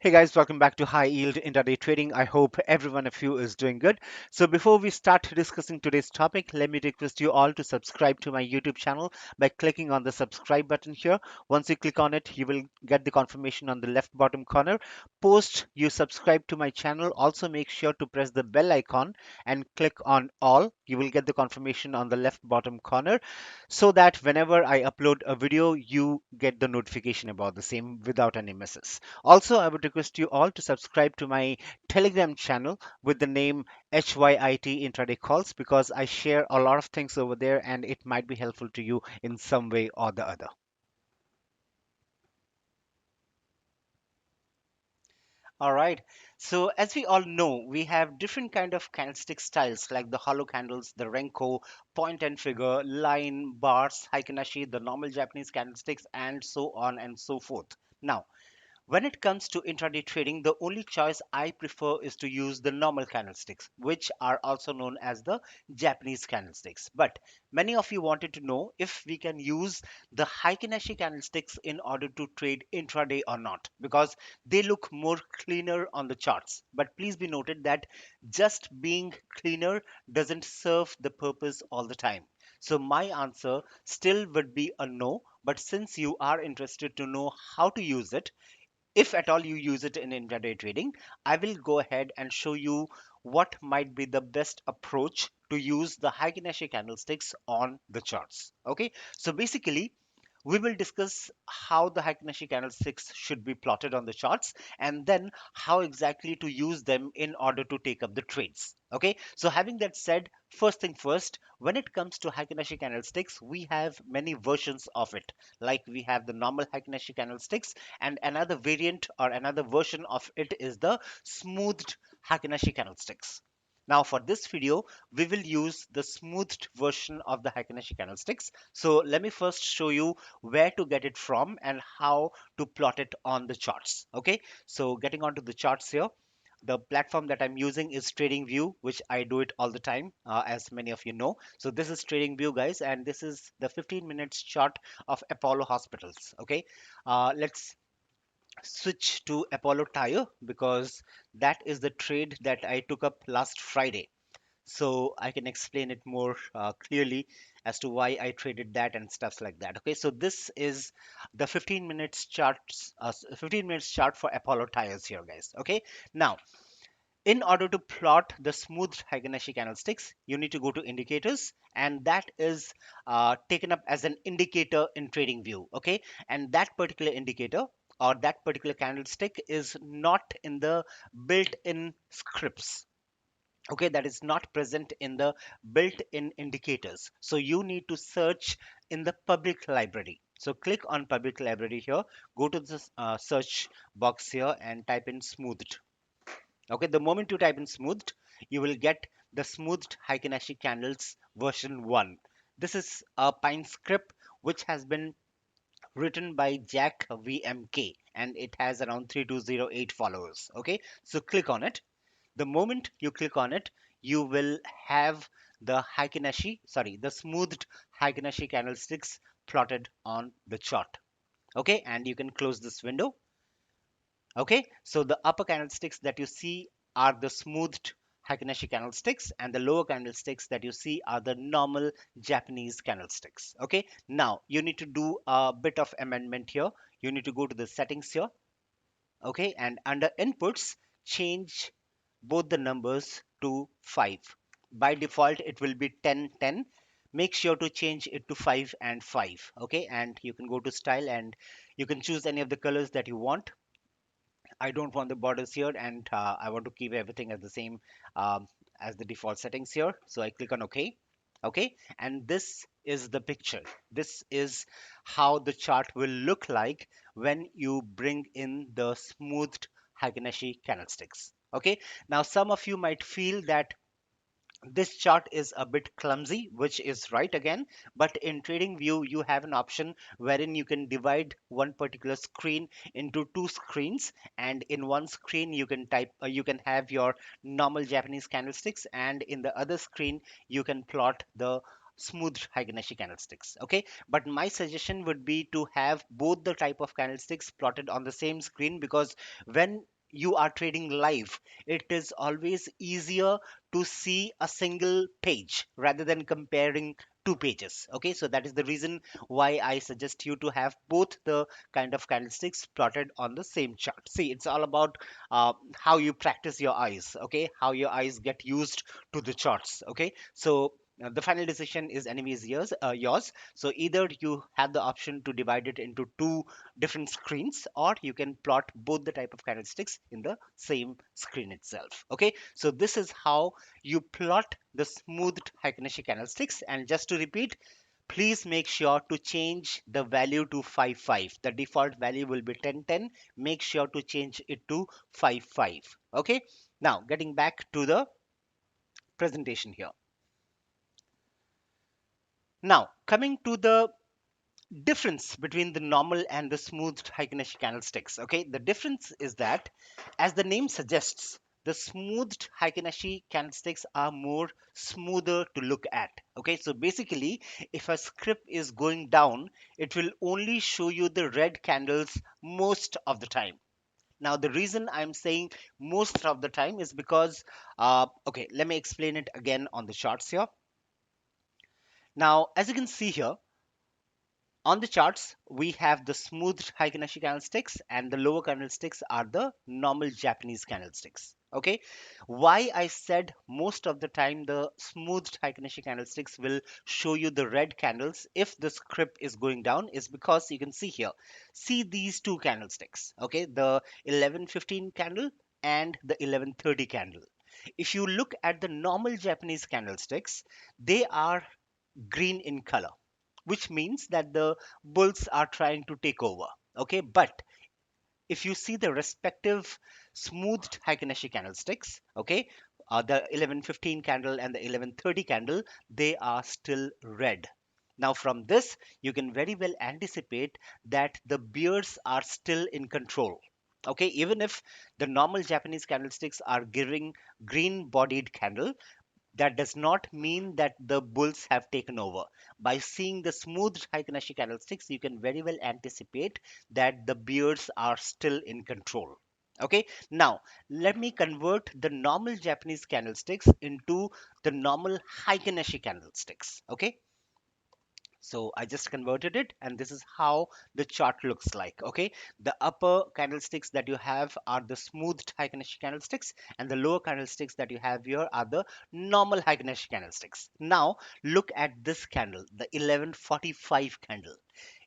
Hey guys, welcome back to High Yield Intraday Trading. I hope every one of you is doing good. So before we start discussing today's topic, let me request you all to subscribe to my YouTube channel by clicking on the subscribe button here. Once you click on it, you will get the confirmation on the left bottom corner. Post you subscribe to my channel, also make sure to press the bell icon and click on all. You will get the confirmation on the left bottom corner so that whenever I upload a video, you get the notification about the same without any misses. Also, I would request you all to subscribe to my Telegram channel with the name HYIT Intraday Calls because I share a lot of things over there and it might be helpful to you in some way or the other. All right. So as we all know, we have different kind of candlestick styles like the hollow candles, the renko, point and figure, line, bars, HeikinAshi, the normal Japanese candlesticks, and so on and so forth. Now, when it comes to intraday trading, the only choice I prefer is to use the normal candlesticks, which are also known as the Japanese candlesticks. But many of you wanted to know if we can use the Heikin-Ashi candlesticks in order to trade intraday or not, because they look more cleaner on the charts. But please be noted that just being cleaner doesn't serve the purpose all the time. So my answer still would be a no. But since you are interested to know how to use it, if at all you use it in intraday trading, I will go ahead and show you what might be the best approach to use the Heikin-Ashi candlesticks on the charts. Okay, so basically, we will discuss how the Heikin-Ashi candlesticks should be plotted on the charts and then how exactly to use them in order to take up the trades. Okay, so having that said, first thing first, when it comes to Heikin-Ashi candlesticks, we have many versions of it. Like we have the normal Heikin-Ashi candlesticks, and another variant or another version of it is the smoothed Heikin-Ashi candlesticks. Now for this video, we will use the smoothed version of the Heikin-Ashi candlesticks. So let me first show you where to get it from and how to plot it on the charts. Okay, so getting onto the charts here, the platform that I'm using is TradingView, which I do it all the time, as many of you know. So this is TradingView, guys, and this is the 15 minutes chart of Apollo Hospitals. Okay, let's switch to Apollo Tire because that is the trade that I took up last Friday. So I can explain it more clearly as to why I traded that and stuff like that. Okay, so this is the 15 minutes charts, 15 minutes chart for Apollo tires here, guys. Okay, now in order to plot the smooth Hibonacci candlesticks, you need to go to indicators, and that is taken up as an indicator in TradingView. Okay, and that particular indicator or that particular candlestick is not in the built-in scripts. Okay, that is not present in the built-in indicators, so you need to search in the public library. So click on public library here, go to the search box here and type in smoothed. Okay, the moment you type in smoothed, you will get the smoothed Heikin-Ashi candles version 1. This is a pine script which has been written by Jack VMK and it has around 3208 followers. Okay, so click on it. The moment you click on it, you will have the the smoothed Heikin-Ashi candlesticks plotted on the chart. Okay, and you can close this window. Okay, so the upper candlesticks that you see are the smoothed Heikin-Ashi candlesticks, and the lower candlesticks that you see are the normal Japanese candlesticks. Okay, now you need to do a bit of amendment here. You need to go to the settings here. Okay, and under inputs, change both the numbers to 5. By default, it will be 10 10. Make sure to change it to 5 and 5. Okay, and you can go to style and you can choose any of the colors that you want. I don't want the borders here, and I want to keep everything as the same as the default settings here. So I click on OK. Okay, and this is the picture. This is how the chart will look like when you bring in the smoothed Hibonacci candlesticks. Okay, now some of you might feel that this chart is a bit clumsy, which is right again, but in TradingView you have an option wherein you can divide one particular screen into two screens, and in one screen you can have your normal Japanese candlesticks, and in the other screen you can plot the smooth Hibonacci candlesticks. Okay, but my suggestion would be to have both the type of candlesticks plotted on the same screen, because when you are trading live, it is always easier to see a single page rather than comparing two pages. Okay, so that is the reason why I suggest you to have both the kind of candlesticks plotted on the same chart. See, it's all about how you practice your eyes, okay, how your eyes get used to the charts. Okay, so the final decision is enemy's yours. So either you have the option to divide it into two different screens, or you can plot both the type of candlesticks in the same screen itself. Okay, so this is how you plot the smoothed Heikin-Ashi candlesticks. And just to repeat, please make sure to change the value to 5 5. The default value will be 10 10. Make sure to change it to 5 5. Okay, now getting back to the presentation here. Now coming to the difference between the normal and the smoothed Heikin-Ashi candlesticks. Okay, the difference is that, as the name suggests, the smoothed Heikin-Ashi candlesticks are more smoother to look at. Okay, so basically, if a script is going down, it will only show you the red candles most of the time. Now, the reason I'm saying most of the time is because, okay, let me explain it again on the charts here. Now, as you can see here, on the charts, we have the smoothed Heikin-Ashi candlesticks, and the lower candlesticks are the normal Japanese candlesticks. Okay, why I said most of the time the smoothed Heikin-Ashi candlesticks will show you the red candles if the script is going down is because you can see here. See these two candlesticks. Okay, the 11:15 candle and the 11:30 candle. If you look at the normal Japanese candlesticks, they are green in color, which means that the bulls are trying to take over. Okay, but if you see the respective smoothed Heikin-Ashi candlesticks, okay, the 11:15 candle and the 11:30 candle, they are still red. Now, from this, you can very well anticipate that the bears are still in control. Okay, even if the normal Japanese candlesticks are giving green bodied candle, that does not mean that the bulls have taken over. By seeing the smooth Heikin-Ashi candlesticks, you can very well anticipate that the bears are still in control. Okay, now let me convert the normal Japanese candlesticks into the normal Heikin-Ashi candlesticks. Okay, so I just converted it, and this is how the chart looks like. Okay, the upper candlesticks that you have are the smoothed Heikin-Ashi candlesticks, and the lower candlesticks that you have here are the normal Heikin-Ashi candlesticks. Now look at this candle, the 11:45 candle.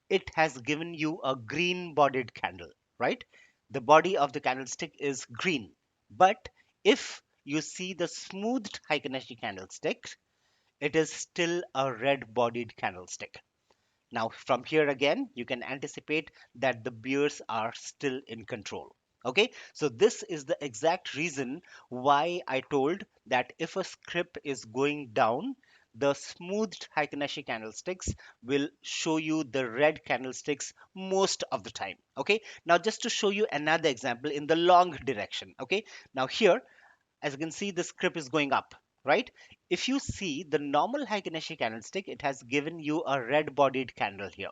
It has given you a green bodied candle, right? The body of the candlestick is green, but if you see the smoothed Heikin-Ashi candlestick, it is still a red bodied candlestick. Now, from here again, you can anticipate that the bears are still in control. Okay, so this is the exact reason why I told that if a script is going down, the smoothed Heikin-Ashi candlesticks will show you the red candlesticks most of the time. Okay, now just to show you another example in the long direction. Okay, now here, as you can see, the script is going up, right? If you see the normal Heikin-Ashi candlestick, it has given you a red bodied candle here.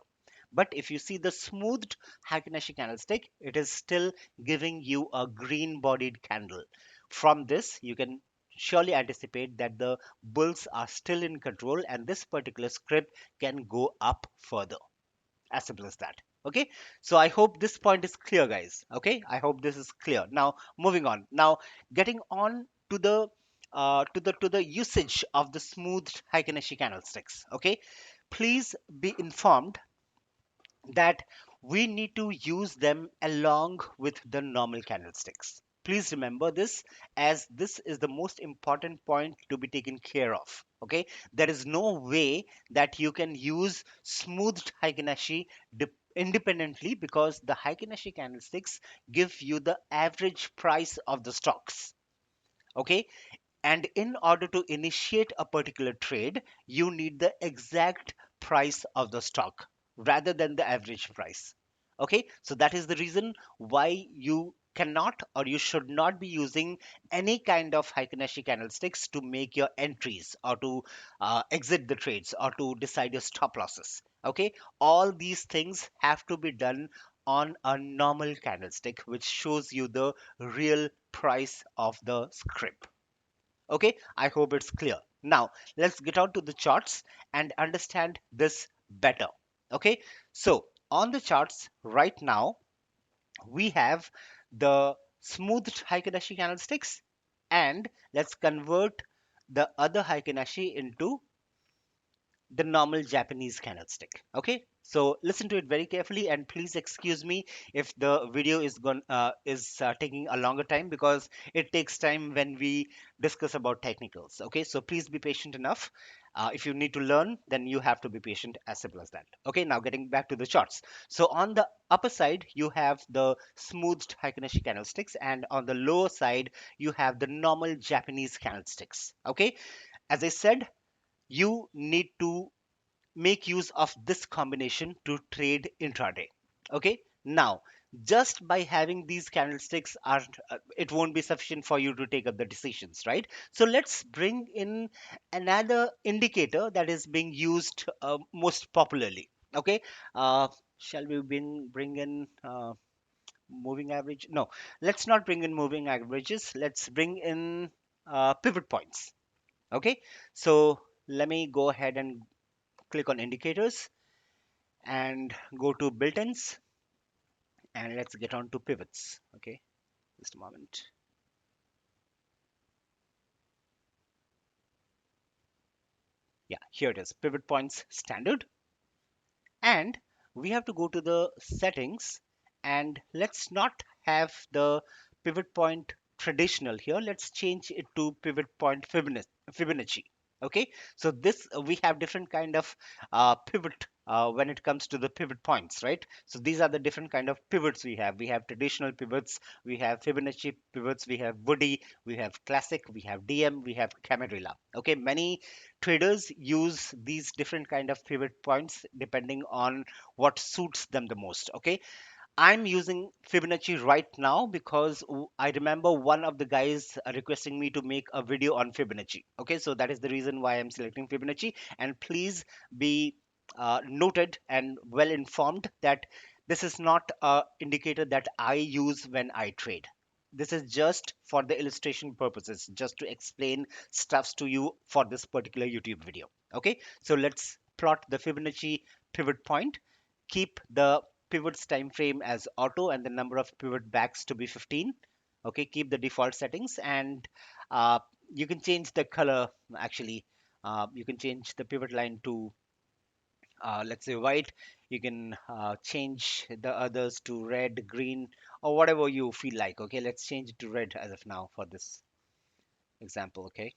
But if you see the smoothed Heikin-Ashi candlestick, it is still giving you a green bodied candle. From this, you can surely anticipate that the bulls are still in control, and this particular script can go up further. As simple as that. Okay, so I hope this point is clear, guys. Okay, I hope this is clear. Now moving on, now getting on to the to the usage of the smoothed Heikin-Ashi candlesticks. Okay, please be informed that we need to use them along with the normal candlesticks. Please remember this, as this is the most important point to be taken care of. Okay, there is no way that you can use smoothed Heikin-Ashi independently, because the Heikin-Ashi candlesticks give you the average price of the stocks. Okay, and in order to initiate a particular trade, you need the exact price of the stock rather than the average price. Okay, so that is the reason why you cannot or you should not be using any kind of Heikin-Ashi candlesticks to make your entries, or to exit the trades, or to decide your stop losses. Okay, all these things have to be done on a normal candlestick, which shows you the real price of the script. Okay, I hope it's clear. Now, let's get on to the charts and understand this better. Okay, so on the charts right now, we have the smoothed HeikinAshi candlesticks, and let's convert the other HeikinAshi into the normal Japanese candlestick. Okay, so listen to it very carefully, and please excuse me if the video is taking a longer time, because it takes time when we discuss about technicals. Okay, so please be patient enough. If you need to learn, then you have to be patient, as simple as that. Okay, now getting back to the charts. So on the upper side, you have the smoothed Heikinäshi candlesticks, and on the lower side, you have the normal Japanese candlesticks. Okay, as I said, you need to make use of this combination to trade intraday. Okay, now just by having these candlesticks are it won't be sufficient for you to take up the decisions, right? So let's bring in another indicator that is being used most popularly. Okay, shall we bring in moving average? No, let's not bring in moving averages. Let's bring in pivot points. Okay, so let me go ahead and click on indicators and go to built-ins, and let's get on to pivots. Okay, just a moment. Yeah, here it is, pivot points standard. And we have to go to the settings, and let's not have the pivot point traditional here. Let's change it to pivot point Fibonacci. Okay, so this we have different kind of pivot when it comes to the pivot points, right? So these are the different kind of pivots we have. We have traditional pivots, we have Fibonacci pivots, we have Woody, we have classic, we have DM, we have Camarilla. Okay, many traders use these different kind of pivot points depending on what suits them the most. Okay, I'm using Fibonacci right now because I remember one of the guys requesting me to make a video on Fibonacci. Okay, so that is the reason why I'm selecting Fibonacci. And please be noted and well informed that this is not a indicator that I use when I trade. This is just for the illustration purposes, just to explain stuffs to you for this particular YouTube video. Okay, so let's plot the Fibonacci pivot point. Keep the pivots time frame as auto and the number of pivot backs to be 15. Okay, keep the default settings, and uh, you can change the color. Actually, you can change the pivot line to let's say white. You can change the others to red, green, or whatever you feel like. Okay, let's change it to red as of now for this example. Okay,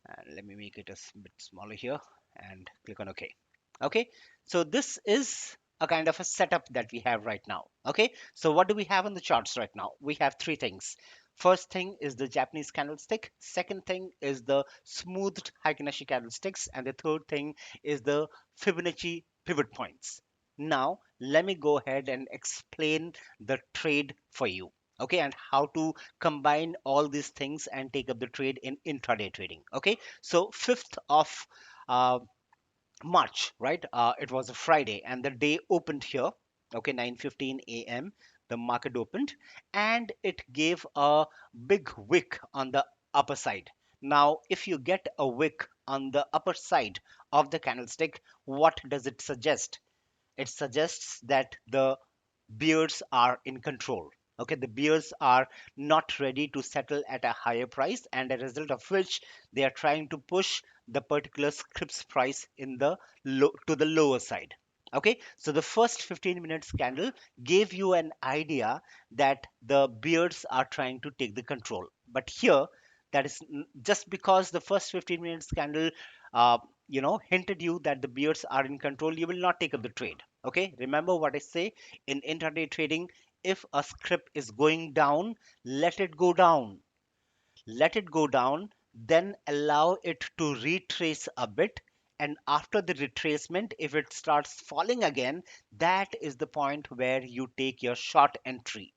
and let me make it a bit smaller here and click on OK. Okay, so this is a kind of a setup that we have right now. Okay, so what do we have on the charts right now? We have three things. First thing is the Japanese candlestick, second thing is the smoothed Heikin-Ashi candlesticks, and the third thing is the Fibonacci pivot points. Now let me go ahead and explain the trade for you. Okay, and how to combine all these things and take up the trade in intraday trading. Okay, so 5th of uh, March, right? It was a Friday, and the day opened here. Okay, 9:15 a.m. The market opened, and it gave a big wick on the upper side. Now, if you get a wick on the upper side of the candlestick, what does it suggest? It suggests that the bears are in control. Okay, the bears are not ready to settle at a higher price, and as a result of which they are trying to push the particular scripts price in the to the lower side. Okay, so the first 15 minutes candle gave you an idea that the bears are trying to take the control. But here, that is just because the first 15 minutes candle uh, hinted you that the bears are in control, you will not take up the trade. Okay, remember what I say in intraday trading: if a script is going down, let it go down. Let it go down, then allow it to retrace a bit. And after the retracement, if it starts falling again, that is the point where you take your short entry.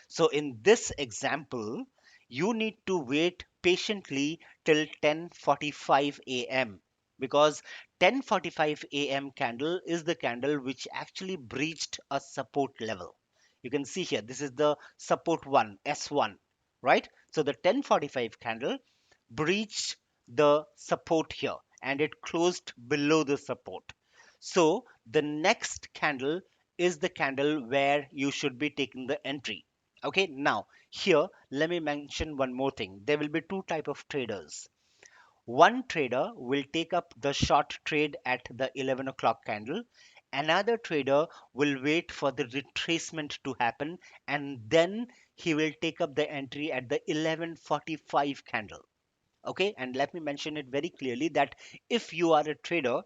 So in this example, you need to wait patiently till 10:45 a.m. because 10:45 a.m. candle is the candle which actually breached a support level. You can see here, this is the support 1, S1, right? So the 10:45 candle breached the support here and it closed below the support. So the next candle is the candle where you should be taking the entry. Okay, now here let me mention one more thing. There will be two type of traders. One trader will take up the short trade at the 11 o'clock candle. Another trader will wait for the retracement to happen and then he will take up the entry at the 11:45 candle. Okay, and let me mention it very clearly that if you are a trader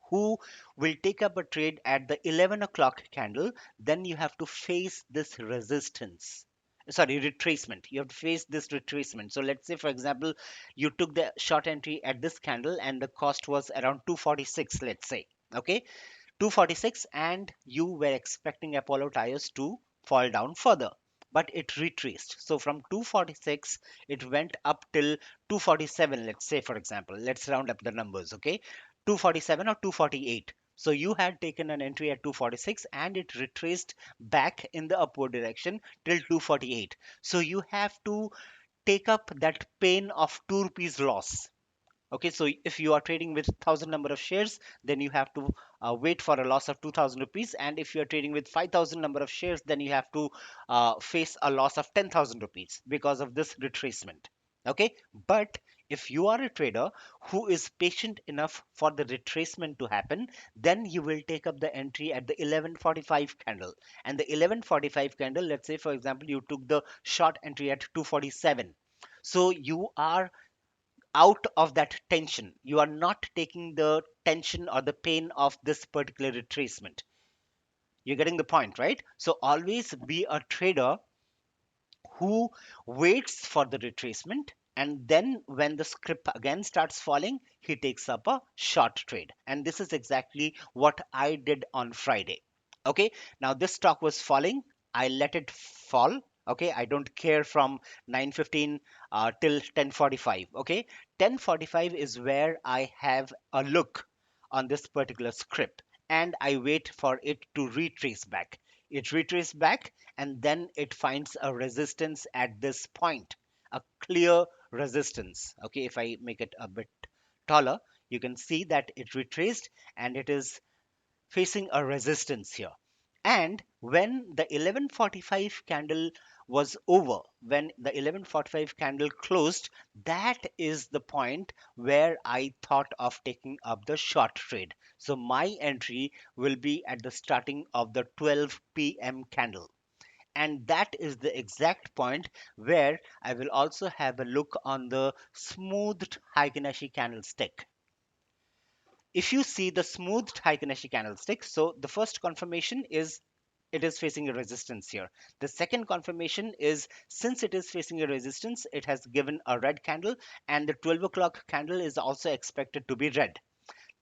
who will take up a trade at the 11 o'clock candle, then you have to face this resistance. Sorry, retracement. You have to face this retracement. So let's say, for example, you took the short entry at this candle and the cost was around 246, let's say. Okay, 246, and you were expecting Apollo tires to fall down further, but it retraced. So from 246 it went up till 247, let's say, for example, let's round up the numbers. Okay, 247 or 248. So you had taken an entry at 246 and it retraced back in the upward direction till 248. So you have to take up that pain of 2 rupees loss. Okay, so if you are trading with 1,000 number of shares, then you have to wait for a loss of 2,000 rupees. And if you are trading with 5,000 number of shares, then you have to face a loss of 10,000 rupees because of this retracement. Okay, but if you are a trader who is patient enough for the retracement to happen, then you will take up the entry at the 11:45 candle. And the 11:45 candle, let's say, for example, you took the short entry at 247. So you are out of that tension. You are not taking the tension or the pain of this particular retracement. You're getting the point, right? So always be a trader who waits for the retracement, and then when the script again starts falling, he takes up a short trade. And this is exactly what I did on Friday. Okay, now this stock was falling. I let it fall. Okay, I don't care from 9:15 till 10:45. Okay, 10:45 is where I have a look on this particular script and I wait for it to retrace back. It retraces back and then it finds a resistance at this point, a clear resistance. Okay, if I make it a bit taller, you can see that it retraced and it is facing a resistance here. And when the 11:45 candle was over, when the 11:45 candle closed, that is the point where I thought of taking up the short trade. So my entry will be at the starting of the 12 p.m. candle. And that is the exact point where I will also have a look on the smoothed HeikinAshi candlestick. If you see the smoothed HeikinAshi candlestick, so the first confirmation is it is facing a resistance here. The second confirmation is since it is facing a resistance, it has given a red candle and the 12 o'clock candle is also expected to be red.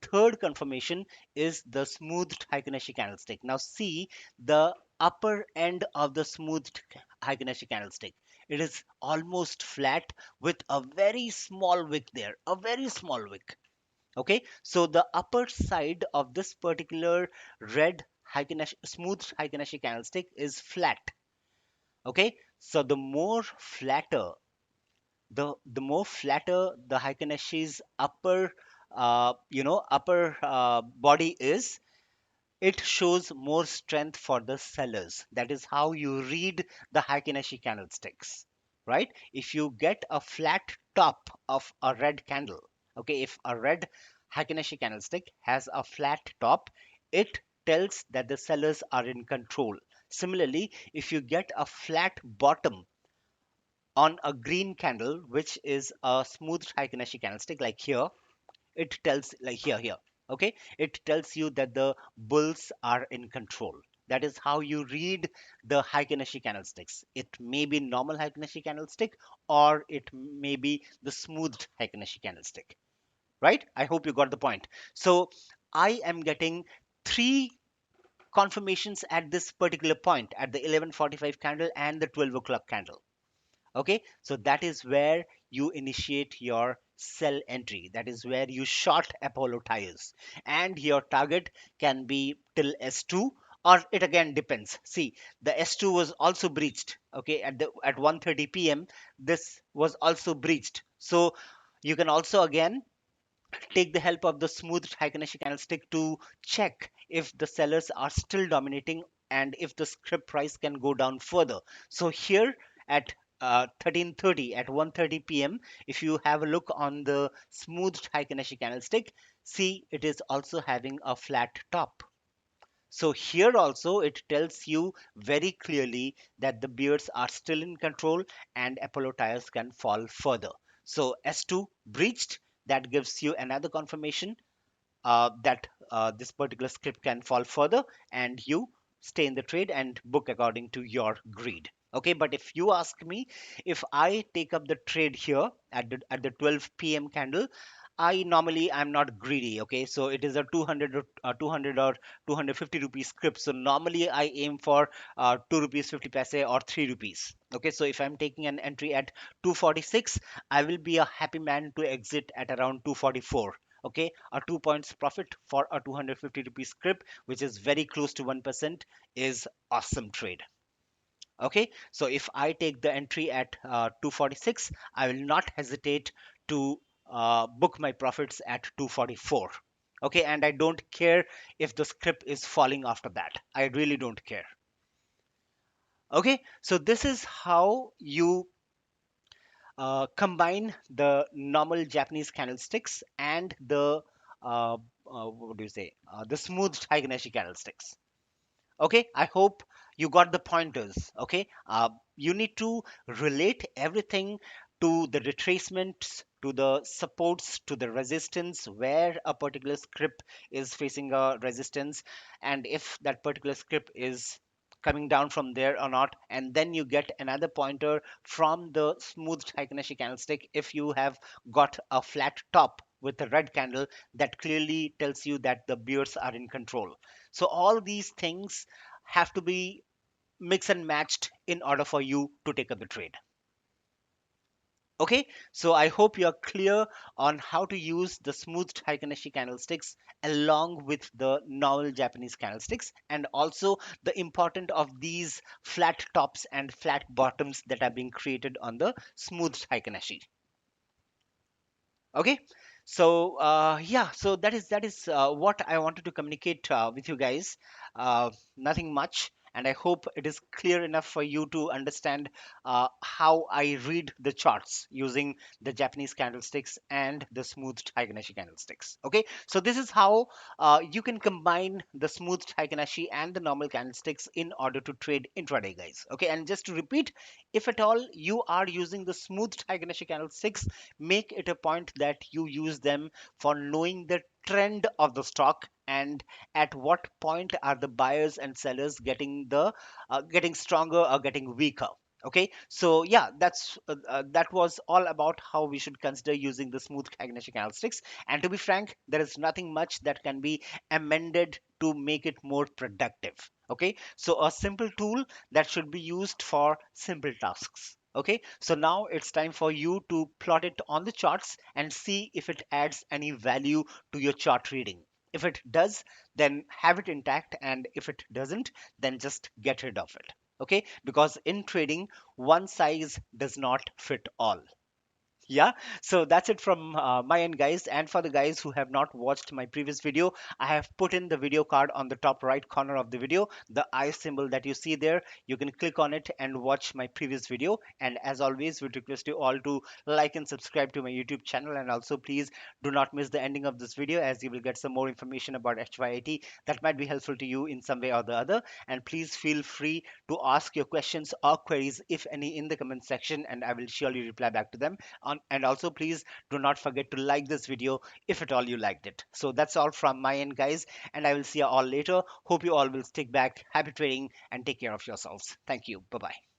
Third confirmation is the smoothed HeikinAshi candlestick. Now see the upper end of the smoothed HeikinAshi candlestick. It is almost flat with a very small wick there, a very small wick. Okay, so the upper side of this particular red Heikinæshi, smooth Heikinæshi candlestick is flat. Okay, so the more flatter the Heikinæshi's upper upper body is, it shows more strength for the sellers. That is how you read the Heikin-Ashi candlesticks, right? If you get a flat top of a red candle, okay, if a red Heikin-Ashi candlestick has a flat top, it tells that the sellers are in control. Similarly, if you get a flat bottom on a green candle, which is a smooth Heikin-Ashi candlestick, like here, it tells like here, okay, it tells you that the bulls are in control. That is how you read the Heikin-Ashi candlesticks. It may be normal Heikin-Ashi candlestick or it may be the smoothed Heikin-Ashi candlestick, right? I hope you got the point. So I am getting three confirmations at this particular point, at the 11:45 candle and the 12 o'clock candle. Okay, so that is where you initiate your sell entry. That is where you short Apollo tires, and your target can be till S2, or it again depends. See, the S2 was also breached. Okay, at 1:30 p.m. this was also breached. So you can also again take the help of the smooth Heikin-Ashi candlestick to check if the sellers are still dominating and if the script price can go down further. So here at 13:30 at 1:30 p.m., if you have a look on the smooth Heikin-Ashi candlestick, see it is also having a flat top. So here also it tells you very clearly that the bears are still in control and Apollo tires can fall further. So S2 breached, that gives you another confirmation that this particular script can fall further, and you stay in the trade and book according to your greed. Okay, but if you ask me, if I take up the trade here at the 12 p.m. candle, I normally I'm not greedy. Okay, so it is a 200 or 250 rupees script. So normally I aim for 2 rupees 50 paise or 3 rupees. Okay, so if I'm taking an entry at 246, I will be a happy man to exit at around 244. Okay, a 2 points profit for a 250 rupees script, which is very close to 1%, is awesome trade. Okay, so if I take the entry at 246, I will not hesitate to book my profits at 244. Okay, and I don't care if the script is falling after that. I really don't care. Okay, so this is how you combine the normal Japanese candlesticks and the what do you say, the smooth Heikin-Ashi candlesticks. Okay, I hope you got the pointers. Okay, you need to relate everything to the retracements, to the supports, to the resistance, where a particular script is facing a resistance, and if that particular script is coming down from there or not. And then you get another pointer from the smooth Heikin-Ashi candlestick. If you have got a flat top with a red candle, that clearly tells you that the bears are in control. So all these things have to be mix and matched in order for you to take up the trade. Okay, so I hope you're clear on how to use the smooth Heikin-Ashi candlesticks along with the normal Japanese candlesticks, and also the important of these flat tops and flat bottoms that are being created on the smooth Heikin-Ashi. Okay, so yeah, so that is what I wanted to communicate with you guys. Nothing much, and I hope it is clear enough for you to understand how I read the charts using the Japanese candlesticks and the smooth Heikin-Ashi candlesticks. Okay, so this is how you can combine the smooth Heikin-Ashi and the normal candlesticks in order to trade intraday, guys. Okay, and just to repeat, if at all you are using the smooth Heikin-Ashi candlesticks, make it a point that you use them for knowing the trend of the stock, and at what point are the buyers and sellers getting stronger or getting weaker. Okay, so yeah, that was all about how we should consider using the smooth Agneshi candlesticks. And to be frank, there is nothing much that can be amended to make it more productive. Okay, so a simple tool that should be used for simple tasks. Okay, so now it's time for you to plot it on the charts and see if it adds any value to your chart reading. If it does, then have it intact, and if it doesn't, then just get rid of it. Okay, because in trading, one size does not fit all. Yeah, so that's it from my end, guys. And for the guys who have not watched my previous video, I have put in the video card on the top right corner of the video, the eye symbol that you see there. You can click on it and watch my previous video. And as always, we request you all to like and subscribe to my YouTube channel, and also please do not miss the ending of this video, as you will get some more information about HYIT that might be helpful to you in some way or the other. And please feel free to ask your questions or queries, if any, in the comment section, and I will surely reply back to them. And also please do not forget to like this video if at all you liked it. So that's all from my end, guys, and I will see you all later. Hope you all will stick back. Happy trading and take care of yourselves. Thank you. Bye bye.